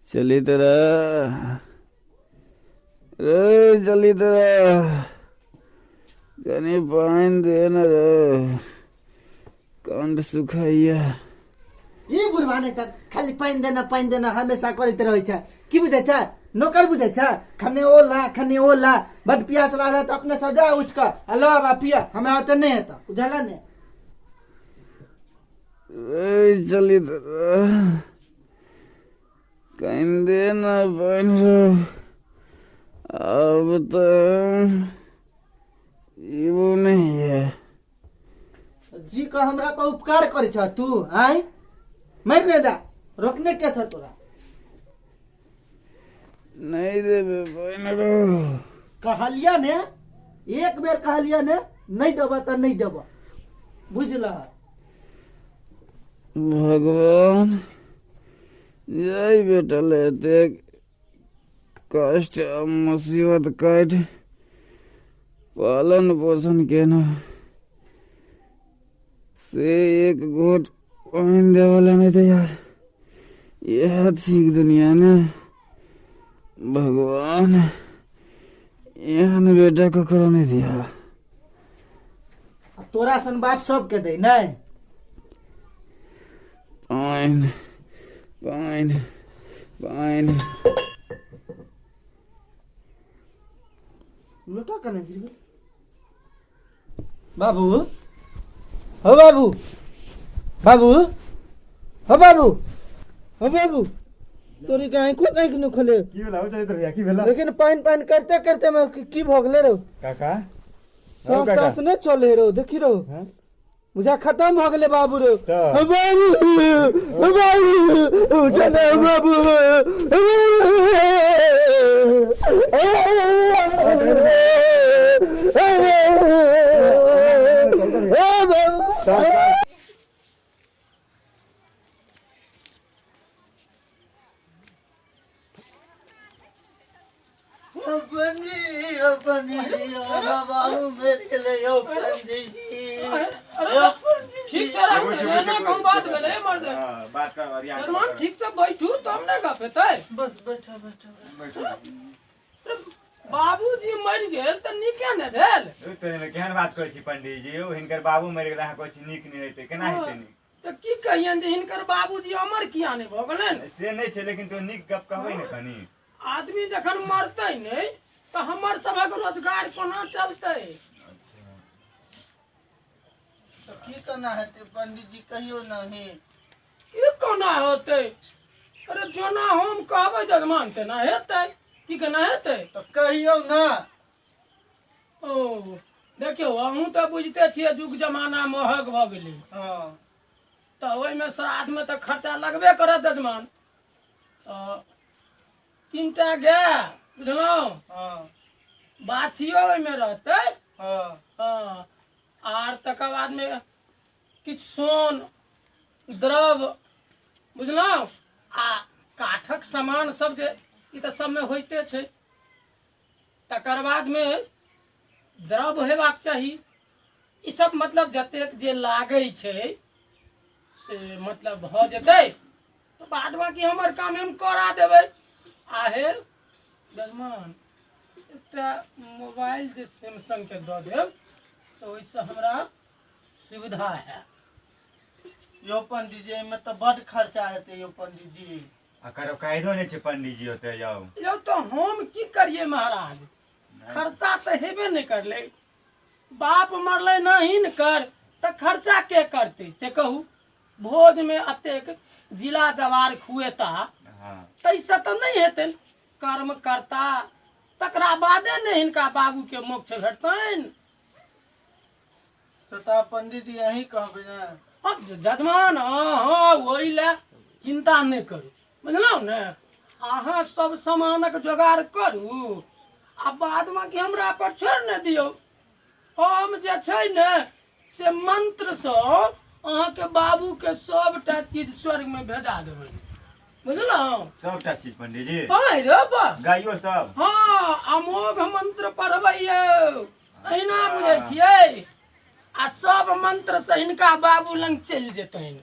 चली तरह रे चली तरह कनी पानी दे न रे कंठ सुखाइया ये बुढ़वाने त खाली पाइन देना हमेशा करते रहे छ की बुझे छ नौकर बुझे छ खाने ओला बट प्यास लागल त अपने सजा उठ का हेलो बा पिया हमरा त नहीं है त बुझला ने रे चली तरह कहीं दे न पानी रो अब तो वो नहीं है जी का हमरा पर उपकार करे छ तू आई मर ने दा रोकने के था तोरा नहीं दे पानी रो कहलिया ने एक बेर कहलिया ने नहीं देबा त नहीं देबा बुझला भगवान जय बेटा लेते कष्ट मुसीबत काट पालन पोषण के न से एक घोट पानी दे वाला नहीं था यार यह ठीक दुनिया ने भगवान यहाँ ने बेटा को करो नहीं दिया तोरा सन बाप सब के दे नहीं पाइन पाइन पाइन लोटा कने गिर गेल बाबू हो बाबू बाबू हो बाबू हो बाबू तोरी कहीं को नहीं न खोले की भेला हो चलित रहिया की भेला लेकिन पाइन करते करते मैं की भोगले रो काका सांस सांस ने चले रो देखी रो मुझे खत्म हो गले बाबू रो तो? बाबू चले बाबू बाबू मेरे लिए पंडित ठीक से रहना कौन बात भेले मर्द हां बात का और यार जजमान ठीक से बैठू तब ना गपेतै बस बैठा बाबूजी मर गेल त नीके ने भेल तोने केहन बात कहै छी पंडित जी ओ हिनकर बाबू मरि गेला कहै छी नीक नहि हेतै केना हेतै नीक त की कहियन जे हिनकर बाबूजी अमर किया नहि भ गेलन से नहि छै लेकिन तो नीक गप कहबै ने कनी आदमी जखन मरतै नहि त हमर सबक रोजगार कोना चलतै तो की करना है पंडित जी कहियो नहीं की कोना होतै अरे जोना हम कहबै जजमान तेना हेतै की केना हेतै तो कहियो ना ओ देखियो अहूँ तऽ बुझते छियै जुग जमाना महग भऽ गेलै हाँ तऽ ओहिमे श्राद्धमे तऽ खर्चा लगबे करत जजमान तीनटा गाय बुझलहुँ हाँ बाछियो ओहिमे रहतै हाँ हाँ आर तकर बादमे किछु सोन द्रव बुझलहुँ आ काठक सामान सब जे ई तऽ सबमे होइते छै तकर बादमे द्रव हेबाक चाही ई सब मतलब जतेक जे लागै छै से मतलब भऽ जेतै तऽ बाद बाकी हमर काम हम करा देबै आहे जजमान एकटा मोबाइल जे सैमसंग के दऽ देब तऽ ओहिसँ हमरा सुविधा है यो पंडित जी में तो बड़ खर्चा हेते यो पंडित जी आ करो कायदो नहि छै पंडित जी ओते जाओ यौ तऽ हम की करिए महाराज खर्चा तऽ हेबे नहि करलै बाप मरलै न हिनकर तऽ खर्चा के करतै से कहू भोज में अतेक जिला जवार खुएता हां तैसे तऽ नहीं हेतै कर्म करता तकरा बादे ने हिनका बाबू के मोक्ष भेटतैन तो पंडित जी यही कहबे ना अब जजमान हाँ ओहि ले चिंता नहीं करू बुझलहुँ ने अहाँ सब सामानक जोगाड़ करू आ बाद में कि हमरा पर छोड़ न दियौ हम जे छै ने से मंत्र सँ अहाँ के बाबू के सबटा चीज स्वर्ग में भेजा देबै बुझलहुँ सबटा चीज पंडित जी हाँ रे बा गाइयो सब हाँ अमोघ मंत्र पढ़बै यौ अहिना बुझै छियै आ सब मंत्र से हिनका बाबू लंग चलि जेतैन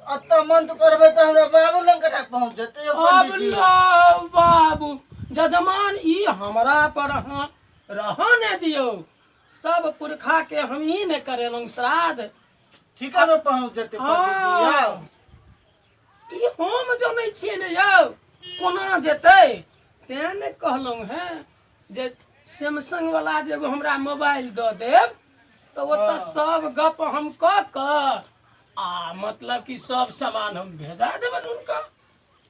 अत्ता मंत्र करबे तो हमरा बाबू लंग के तक पहुंच जते यो पंडित जी। अब बाबू जजमान ई हमरा पर हाँ रहने दियो, सब पुरखा के हम ही ने करेलंग श्राद्ध। ठीक है पहुंच जते पंडित जी। ई हम जनै छियै ने यौ कोना जेतै, तें ने कहलहुँ हैं जे सैमसंग वाला जे एगो हमरा मोबाइल दऽ देब तऽ ओतऽ सब गप हम कऽ कऽ आ मतलब कि सब सामान हम भेजा देबनि हुनका।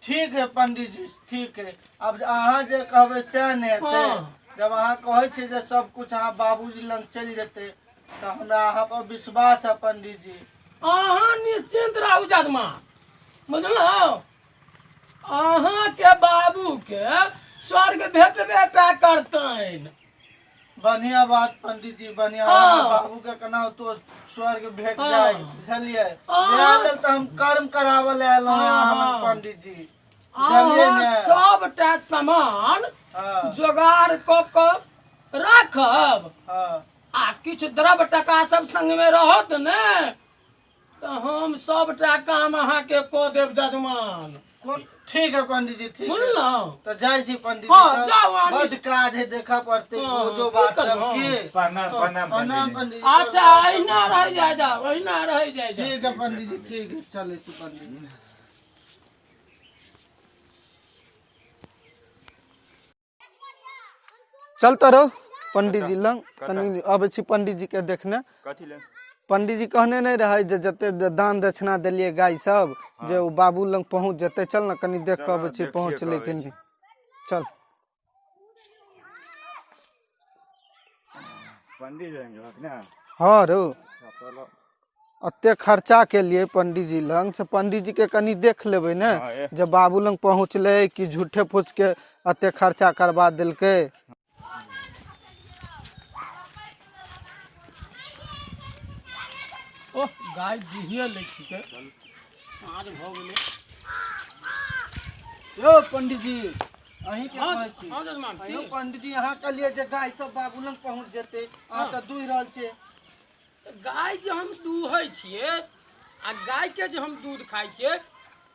ठीक है पंडित जी ठीक है। अब अहाँ जे कहबै सएह ने हेतै। हाँ। जब अहाँ कहै छी जे सब कुछ अहाँ बाबूजी लंग चलि जेतै तऽ हमरा अहाँ पर विश्वास है पंडित जी। अहाँ निश्चिंत रहू जजमान, बुझलहुँ। अहाँके बाबू के स्वर्ग भेटबे टा करतनि। बढ़िया बात पंडित जी बढ़िया। हाँ। बाबू के केना तो स्वर्ग भेट हाँ। जाए बुझलिए। हाँ। इएह लेल तऽ हम कर्म करावल आयलहुँ हाँ। यहाँ पंडित जी बुझलिए अहाँ ने। सबटा सामान हाँ जोगाड़ कऽ कऽ राखब हाँ आ किछु द्रव्य टका सब संग में रहत ने तऽ हम सबटा काम अहाँके कऽ देब जजमान। कौन ठीक है पंडित जी ठीक है। बुझलहुँ। तो जाय छी पंडित हाँ, जी जाओ आनी। बड काज है देखा पड़ते हाँ, जो की बात करब, सब हाँ। की। प्रणाम प्रणाम प्रणाम पंडित पंडित जी। अच्छा अहिना रह जाए जाओ, अहिना रह जाए जाओ। ठीक है पंडित जी ठीक है चले छी पंडित जी। चलता रहो पंडित जी लंग कनी अबै छी पंडित जी के देखने। कथी ले पंडित जी कहने नहीं रहे जे जते दान दक्षिणा दिलिए गाय सब जे वो बाबू लंग पहुंच जते। चल ना कनी देख के अबै छी पहुंच ले कि नहीं। चल पंडित जाएंगे ना। हाँ रो चलो अते खर्चा के लिए पंडित जी लंग से पंडित जी के कनी देख लेबै ने हाँ, ए। जब बाबू लंग पहुंचले कि झूठे फूस के अते खर्चा करवा दिलके। ओह गाय दिहिए लै छिकै, साँझ भऽ गेलै। यो पंडित जी अहीं के हाँ कहै छी। हाँ जजमान यो की? पंडित जी अहाँ कहलिए जे गाय सब बाबू लंग पहुंच जेते अहाँ तऽ दुहि रहल छै। गाय जे हम दूहै छियै आ गाय के जे हम दूध खाइ छियै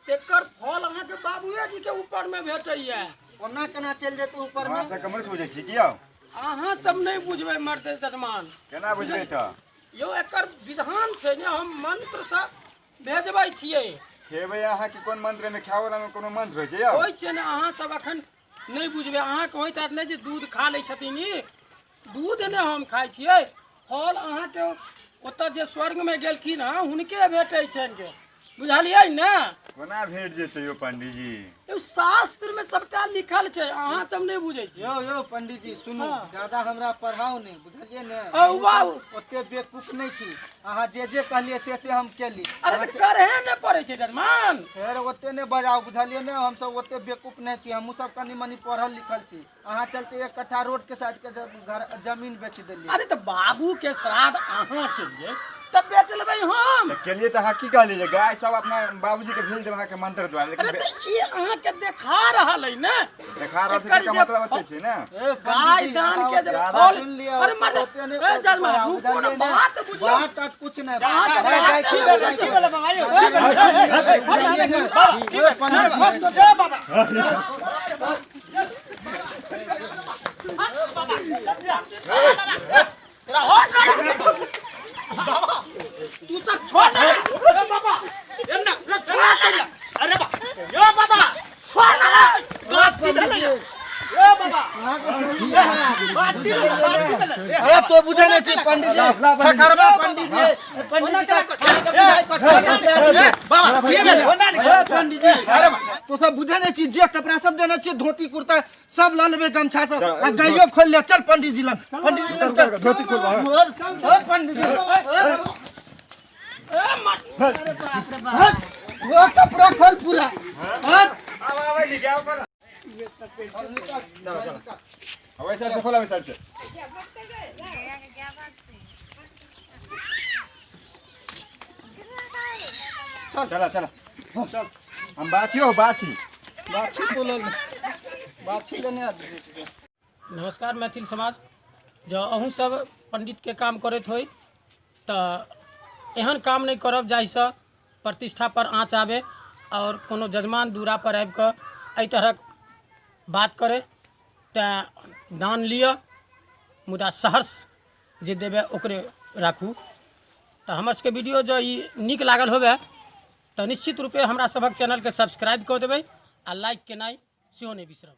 तेकर फल अहाँके बाबूए जी के ऊपर में भेटैया। ओना केना चल जेते ऊपर वहाँ में। से कमर बुझे छी किया अहाँ सब नहीं बुझबै मर्द जजमान। केना बुझबै तऽ यो एकर विधान छै ने, हम मंत्र से भेजबै छियै। खेबै अहाँ के कोन मंत्र में खाओ वाला में कोनो मंत्र होइ छै यौ। होइ छै ने अहाँ सब अखन नहीं बुझबै। अहाँ कहैत हैत ने जे दूध खा लै छथिन ई, दूध ने हम खाइ छियै, फल अहाँके ओतऽ जे स्वर्ग में गेलखिन हँ हुनके भेटै छनि के, बुझलियै ने। कोना भेट जेतै यो पंडित जी। यो शास्त्र में सबटा लिखल छै, अहाँ सब नहीं बुझै छियै। यो पंडित जी सुनू हाँ। ज्यादा हमरा पढ़ाओ नहीं बुझलिए ने। औ बाबू ओते बेवकूफ नहीं छी। अहाँ जे कहलिए से हम केली। अरे तऽ करहे ने पड़ै छै जजमान। फेर ओते ने बजाओ बुझलिए ने। हम सब ओते बेवकूफ नहीं छी। हमहू सब कनी मनी पढ़ल लिखल छी। अहाँ चलते 1 कट्ठा रोड के साइड के घर जमीन बेच देलिए। अरे तऽ बाबू के श्राद्ध अहाँ केलिए तब बेच लेबै हम। तऽ केलिए तऽ अहाँ की कहलिए जे गाय सब अपना बाबूजी के भेज देब अहाँ के मंत्र द्वारा। अरे लेकिन तऽ ई अहाँके देखा रहल है ने। देखा रहल छै एकर का जे मतलब ओते छै ने। गाय दान के जब फल अरे मत ए जजमान रुको ना, बात बुझो। बात आज कुछ नहीं। तू सब छोड़ ना बाबा, एन्ना छोड़ ना। अरे बा यो बाबा छोड़ ना बात भेलै यो बाबा अरे तो बुझे नहीं छी पंडित जी। ठकरबा पंडित जी। पंडित पंडित जी अरे तो सब बुझे नहीं छी। जे कपड़ा सब देने छी धोती कुर्ता सब ला लेबे गमछा सब आ गाइयो खोल ले। चल पंडित जी लंग। पंडित जी लंग चल। धोती खोलबा चल पंडित जी। ए मत वो कपड़ा खोल पूरा। आवे जी क्या पर वैसा से खोला वैसा से चला चला चल हम बाछी हो बाछी बाछी बोलल बाछी लेने आ। नमस्कार मैथिल समाज। जो अहूँ सब पंडित के काम करत होई तऽ एहन काम नहीं करब जाहिसँ प्रतिष्ठा पर आँच आवे और कोनो जजमान दूरा पर आबि कऽ एहि तरहक बात करे तैँ दान लिअ मुदा सहर्ष जे देबै ओकरे राखू। तऽ हमर सबके वीडियो जो ई नीक लागल होबे तऽ निश्चित रूपे हमरा सभक चैनल के सब्सक्राइब कऽ देबै आ लाइक केनाइ सेहो नहि बिसरब।